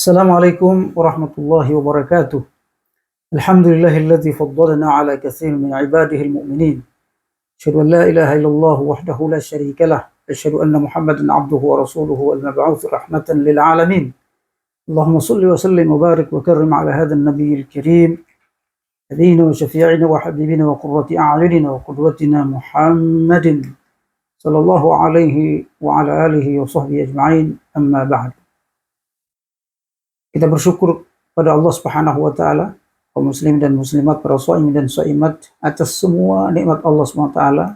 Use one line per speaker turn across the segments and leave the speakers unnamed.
Assalamualaikum warahmatullahi wabarakatuh. Alhamdulillahilladzi faddalana ala katsirin min ibadihi almu'minin. Asyhadu an la ilaha illallah wahdahu la syarika lah. Asyhadu anna Muhammadan abduhu wa rasuluhu al-mab'uts rahmatan lil alamin. Allahumma shalli wa sallim wa barik wa karrim ala hadzal nabiyil karim. Hadina wa syafi'ina wa habibina wa qurrati a'yunina wa qudwatina Muhammadin sallallahu alaihi wa ala alihi wa sahbihi ajma'in. Amma ba'd. Kita bersyukur pada Allah Subhanahu wa taala, kaum muslim dan muslimat, para shaim dan shaimat atas semua nikmat Allah Subhanahu wa taala,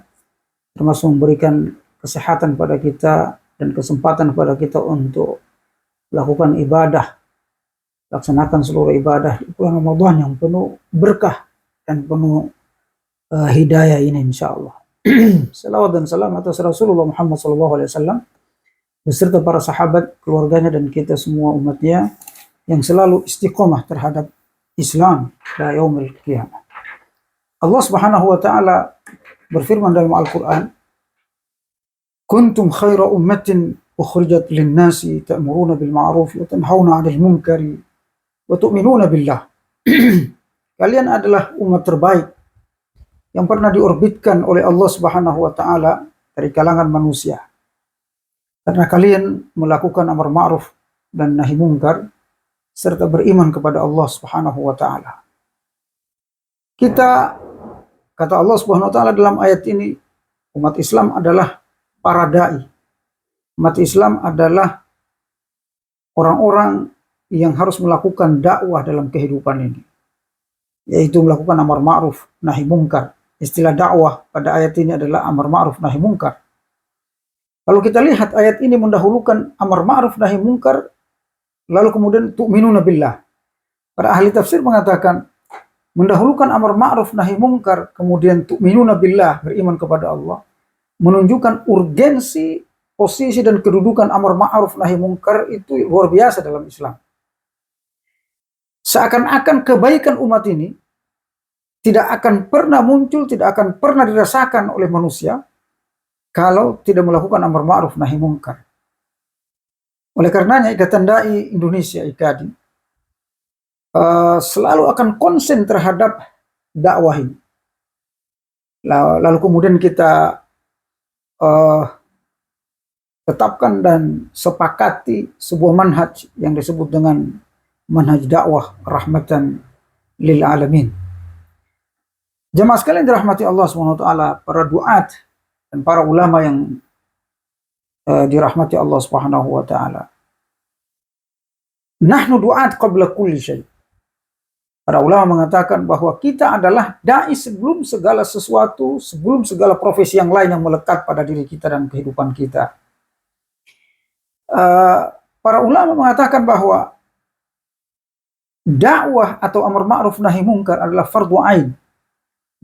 termasuk memberikan kesehatan pada kita dan kesempatan pada kita untuk melakukan ibadah, laksanakan seluruh ibadah di bulan Ramadan yang penuh berkah dan penuh hidayah ini insyaallah. Salawat dan salam atas Rasulullah Muhammad SAW beserta para sahabat, keluarganya dan kita semua umatnya yang selalu istiqomah terhadap Islam ila yaumil qiyamah. Allah Subhanahu wa taala berfirman dalam Al-Qur'an, "Kuntum khaira ummatin ukhrijat lin-nasi ta'muruna bil ma'ruf wa tanhauna 'anil munkari wa tu'minuna billah." Kalian adalah umat terbaik yang pernah diorbitkan oleh Allah Subhanahu wa taala dari kalangan manusia. Karena kalian melakukan amar ma'ruf dan nahi munkar serta beriman kepada Allah Subhanahu wa taala. Kita, kata Allah Subhanahu wa taala dalam ayat ini, umat Islam adalah para dai. Umat Islam adalah orang-orang yang harus melakukan dakwah dalam kehidupan ini, yaitu melakukan amar ma'ruf nahi munkar. Istilah dakwah pada ayat ini adalah amar ma'ruf nahi munkar. Kalau kita lihat ayat ini mendahulukan amar ma'ruf nahi munkar, lalu kemudian tu'minuna billah. Para ahli tafsir mengatakan mendahulukan amar ma'ruf nahi munkar, kemudian tu'minuna billah, beriman kepada Allah, menunjukkan urgensi, posisi dan kedudukan amar ma'ruf nahi munkar itu luar biasa dalam Islam. Seakan-akan kebaikan umat ini tidak akan pernah muncul, tidak akan pernah dirasakan oleh manusia kalau tidak melakukan amar ma'ruf nahi munkar. Oleh karenanya Ikatan Dai Indonesia IKADI selalu akan konsen terhadap dakwah ini. Lalu kemudian kita tetapkan dan sepakati sebuah manhaj yang disebut dengan manhaj dakwah rahmatan lil alamin. Jamaah sekalian dirahmati Allah SWT, para duat dan para ulama yang dirahmati Allah Subhanahu wa taala. Nahnu du'at qabla kulli syai. Para ulama mengatakan bahwa kita adalah dai sebelum segala sesuatu, sebelum segala profesi yang lain yang melekat pada diri kita dan kehidupan kita. Para ulama mengatakan bahwa dakwah atau amar ma'ruf nahi munkar adalah fardhu ain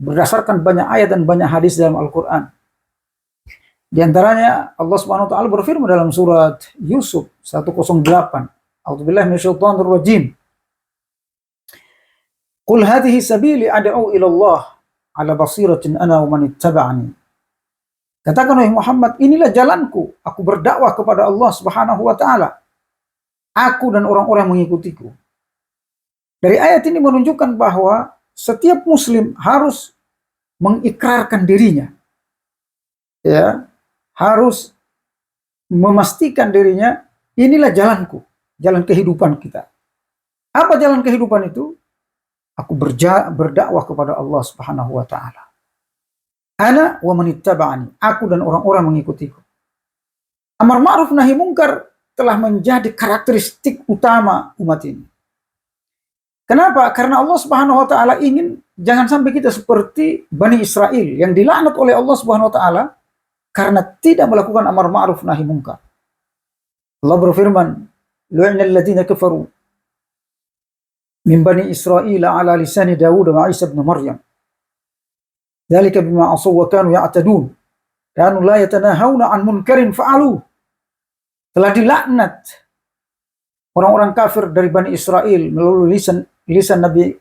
berdasarkan banyak ayat dan banyak hadis dalam Al-Qur'an. Di antaranya Allah Subhanahu wa taala berfirman dalam surat Yusuf 108. A'udzubillahi minasyaitonir rajim. Qul hadhihi sabili ad'u ila Allah ala basiratin ana wa man ittaba'ani. Katakan wahai Muhammad, inilah jalanku, aku berdakwah kepada Allah Subhanahu wa taala, aku dan orang-orang yang mengikutiku. Dari ayat ini menunjukkan bahwa setiap muslim harus mengikrarkan dirinya, ya, harus memastikan dirinya, inilah jalanku, jalan kehidupan kita. Apa jalan kehidupan itu? Aku berdakwah kepada Allah Subhanahu wa taala. Ana wa man ittaba'ani, aku dan orang-orang mengikutiku. Amar ma'ruf nahi munkar telah menjadi karakteristik utama umat ini. Kenapa? Karena Allah Subhanahu wa taala ingin jangan sampai kita seperti Bani Israel yang dilaknat oleh Allah Subhanahu wa taala karena tidak melakukan amar ma'ruf nahi munkar. Allah berfirman, "Lu'inal ladzina kafaru min bani Israil ala lisani Dawud wa Isa ibn Maryam. Dzalika bima asaw wa kanu ya'tadun. Kanu la yatanahawna 'an munkarin fa'alu." Telah dilaknat orang-orang kafir dari Bani Israel melalui lisan Nabi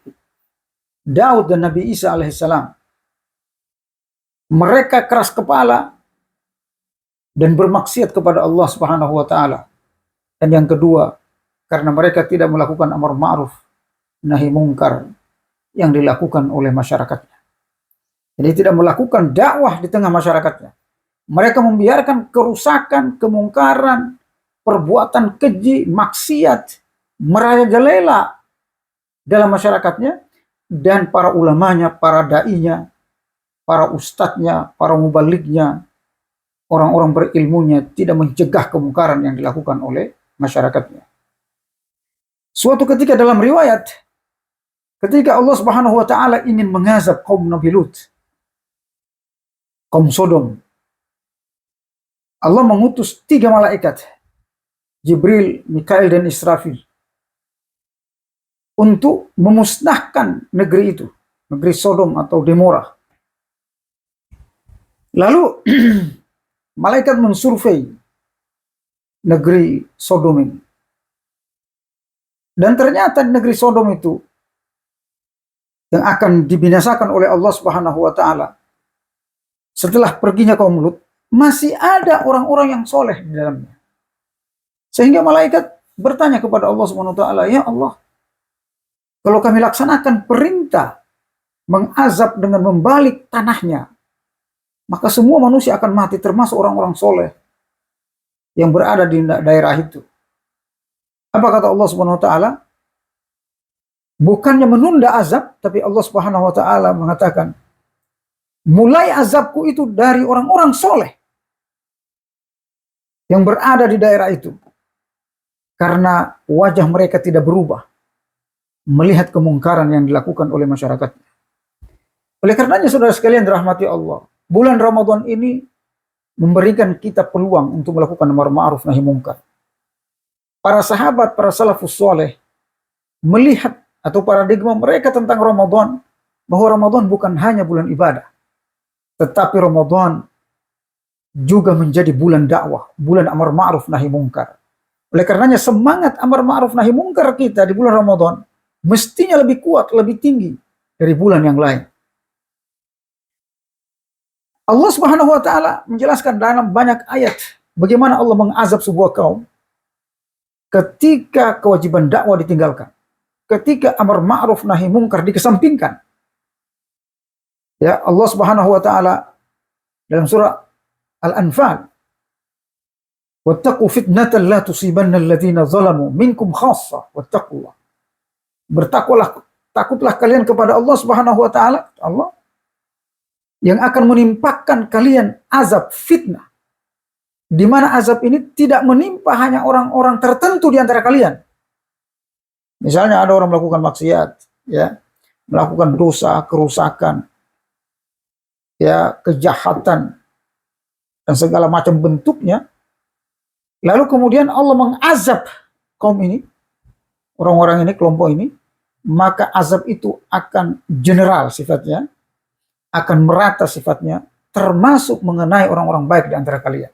Daud dan Nabi Isa alaihissalam. Mereka keras kepala dan bermaksiat kepada Allah Subhanahu wa taala. Dan yang kedua, karena mereka tidak melakukan amar ma'ruf nahi mungkar yang dilakukan oleh masyarakatnya. Jadi tidak melakukan dakwah di tengah masyarakatnya. Mereka membiarkan kerusakan, kemungkaran, perbuatan keji, maksiat, merajalela dalam masyarakatnya, dan para ulamanya, para da'inya, para ustadznya, para mubalignya, orang-orang berilmunya tidak mencegah kemungkaran yang dilakukan oleh masyarakatnya. Suatu ketika dalam riwayat, ketika Allah Subhanahu wa taala ingin mengazab kaum Nabi Lut, kaum Sodom, Allah mengutus 3 malaikat, Jibril, Mikail, dan Israfil, untuk memusnahkan negeri itu, negeri Sodom atau Gomora. Lalu malaikat mensurvei negeri Sodom ini. Dan ternyata negeri Sodom itu yang akan dibinasakan oleh Allah Subhanahu wa taala setelah perginya kaum Lut, masih ada orang-orang yang soleh di dalamnya. Sehingga malaikat bertanya kepada Allah Subhanahu wa taala, "Ya Allah, kalau kami laksanakan perintah mengazab dengan membalik tanahnya, maka semua manusia akan mati, termasuk orang-orang soleh yang berada di daerah itu." Apa kata Allah Subhanahu wa taala? Bukannya menunda azab, tapi Allah Subhanahu wa taala mengatakan, mulai azabku itu dari orang-orang soleh yang berada di daerah itu, karena wajah mereka tidak berubah melihat kemungkaran yang dilakukan oleh masyarakat. Oleh karenanya, saudara sekalian dirahmati Allah, bulan Ramadan ini memberikan kita peluang untuk melakukan amar ma'ruf nahi mungkar. Para sahabat, para salafus soleh melihat atau paradigma mereka tentang Ramadan, bahwa Ramadan bukan hanya bulan ibadah, tetapi Ramadan juga menjadi bulan dakwah, bulan amar ma'ruf nahi mungkar. Oleh karenanya semangat amar ma'ruf nahi mungkar kita di bulan Ramadan mestinya lebih kuat, lebih tinggi dari bulan yang lain. Allah Subhanahu wa taala menjelaskan dalam banyak ayat bagaimana Allah mengazab sebuah kaum ketika kewajiban dakwah ditinggalkan, ketika amar ma'ruf nahi mungkar dikesampingkan. Ya, Allah Subhanahu wa taala dalam surah Al-Anfal, "Wattaqu fitnatan la tusibanna alladziina zalamu minkum khassa wattaqullah." Bertakwalah, takutlah kalian kepada Allah Subhanahu wa taala, Allah yang akan menimpakan kalian azab fitnah, di mana azab ini tidak menimpa hanya orang-orang tertentu di antara kalian. Misalnya ada orang melakukan maksiat, ya, melakukan dosa, kerusakan, ya, kejahatan dan segala macam bentuknya. Lalu kemudian Allah mengazab kaum ini, orang-orang ini, kelompok ini, maka azab itu akan general sifatnya, akan merata sifatnya, termasuk mengenai orang-orang baik di antara kalian.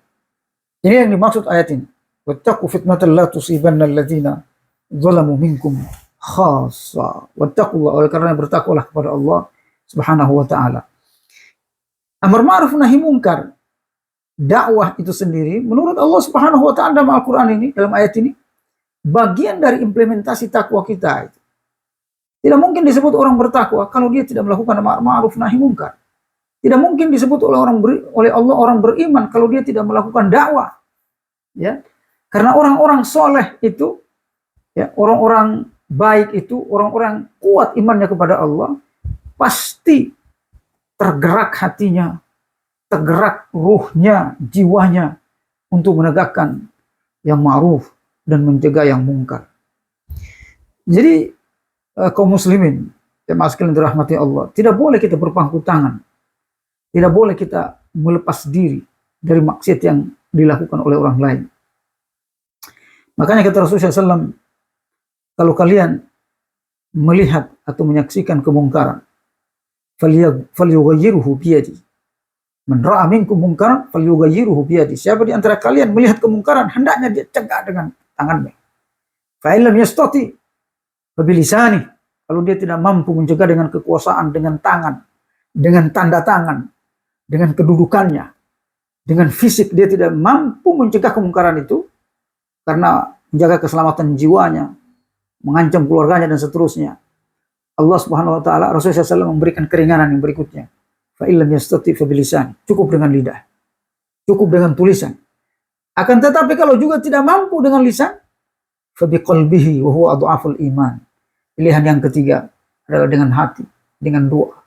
Ini yang dimaksud ayat ini. Wattaqu fitnatan la tusibanna alladziina zalamu minkum khassa wattaqullah. Oleh karena bertakwalah kepada Allah Subhanahu wa taala. Amar ma'ruf nahi mungkar, dakwah itu sendiri menurut Allah Subhanahu wa taala dalam Al-Qur'an ini, dalam ayat ini, bagian dari implementasi takwa kita itu. Tidak mungkin disebut orang bertakwa kalau dia tidak melakukan amar ma'ruf nahi mungkar. Tidak mungkin disebut oleh Allah orang beriman kalau dia tidak melakukan dakwah. Ya. Karena orang-orang soleh itu, ya, orang-orang baik itu, orang-orang kuat imannya kepada Allah, pasti tergerak hatinya, tergerak ruhnya, jiwanya untuk menegakkan yang ma'ruf dan mencegah yang mungkar. Jadi kaum muslimin, jemaah sekalian dirahmati Allah, tidak boleh kita berpangku tangan, tidak boleh kita melepas diri dari maksiat yang dilakukan oleh orang lain. Makanya kata Rasulullah SAW, kalau kalian melihat atau menyaksikan kemungkaran, falyughayyirhu biyadi. Man ra'a minkum mungkaran falyughayyirhu biyadi. Siapa di antara kalian melihat kemungkaran, hendaknya dia cegah dengan tangannya. Fa in lam yastati fa bilisani. Kalau dia tidak mampu mencegah dengan kekuasaan, dengan tangan, dengan tanda tangan, dengan kedudukannya, dengan fisik dia tidak mampu mencegah kemungkaran itu, karena menjaga keselamatan jiwanya, mengancam keluarganya dan seterusnya. Allah Subhanahu wa taala, Rasulullah SAW memberikan keringanan yang berikutnya. Fa illam yastati fa bilisan. Cukup dengan lidah. Cukup dengan tulisan. Akan tetapi kalau juga tidak mampu dengan lisan, fa biqalbihi wa huwa adhaful iman. Pilihan yang ketiga adalah dengan hati, dengan doa.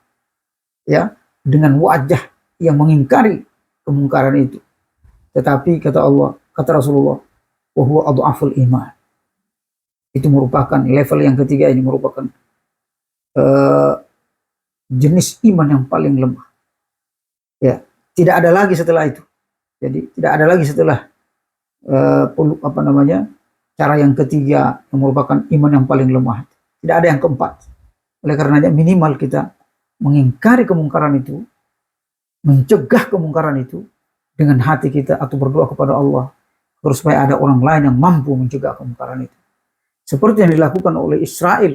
Ya, dengan wajah yang mengingkari kemungkaran itu. Tetapi kata Allah, kata Rasulullah, wa huwa adhaful iman. Itu merupakan level yang ketiga, ini merupakan jenis iman yang paling lemah. Ya, tidak ada lagi setelah itu. Jadi tidak ada lagi setelah cara yang ketiga yang merupakan iman yang paling lemah. Tidak ada yang keempat. Oleh karenanya minimal kita mengingkari kemungkaran itu, mencegah kemungkaran itu dengan hati kita atau berdoa kepada Allah terus supaya ada orang lain yang mampu mencegah kemungkaran itu. Seperti yang dilakukan oleh Israel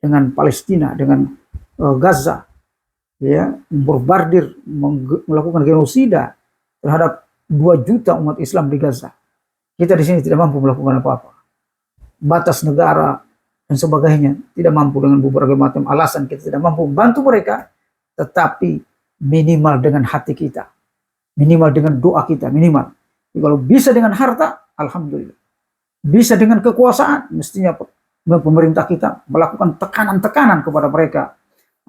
dengan Palestina, dengan Gaza, ya, memborbardir, melakukan genosida terhadap 2 juta umat Islam di Gaza. Kita di sini tidak mampu melakukan apa-apa. Batas negara dan sebagainya tidak mampu, dengan beberapa macam alasan kita tidak mampu membantu mereka, tetapi minimal dengan hati kita, minimal dengan doa kita, minimal. Jadi kalau bisa dengan harta, alhamdulillah. Bisa dengan kekuasaan, mestinya pemerintah kita melakukan tekanan-tekanan kepada mereka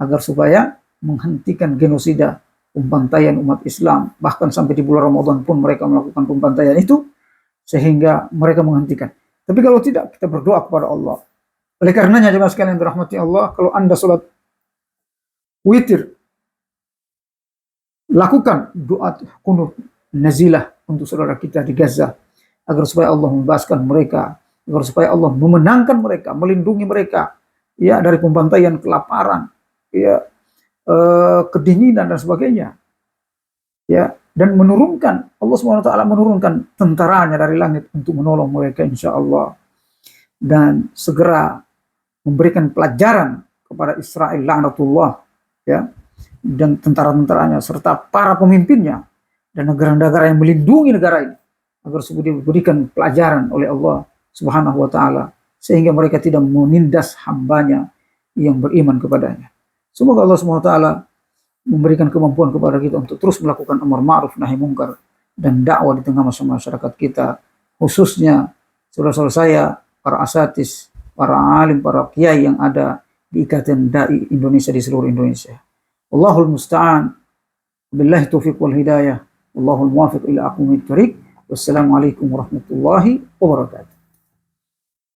agar supaya menghentikan genosida, pembantaian umat Islam, bahkan sampai di bulan Ramadan pun mereka melakukan pembantaian itu, sehingga mereka menghentikan. Tapi kalau tidak, kita berdoa kepada Allah. Oleh karenanya jemaah sekalian dirahmati Allah, kalau Anda sholat witir, lakukan doa kunut nazilah untuk saudara kita di Gaza, agar supaya Allah membebaskan mereka, agar supaya Allah memenangkan mereka, melindungi mereka, ya, dari pembantaian, kelaparan, ya, kedinginan dan sebagainya, ya, dan menurunkan, Allah SWT menurunkan tentaranya dari langit untuk menolong mereka insya Allah, dan segera memberikan pelajaran kepada Israel laknatullah, ya, dan tentara-tentaranya serta para pemimpinnya dan negara-negara yang melindungi negara ini, agar supaya diberikan pelajaran oleh Allah Subhanahu wa taala sehingga mereka tidak menindas hambanya yang beriman kepadanya. Semoga Allah Subhanahu wa taala memberikan kemampuan kepada kita untuk terus melakukan amar ma'ruf nahi mungkar dan dakwah di tengah masyarakat kita, khususnya saudara-saudara saya, para asatis, para alim, para kiai yang ada di Ikatan Dai Indonesia di seluruh Indonesia. Allahul musta'an, billahi taufiq wal hidayah, Allahul muwafiq ila aqwamit thoriq. Wassalamualaikum warahmatullahi wabarakatuh.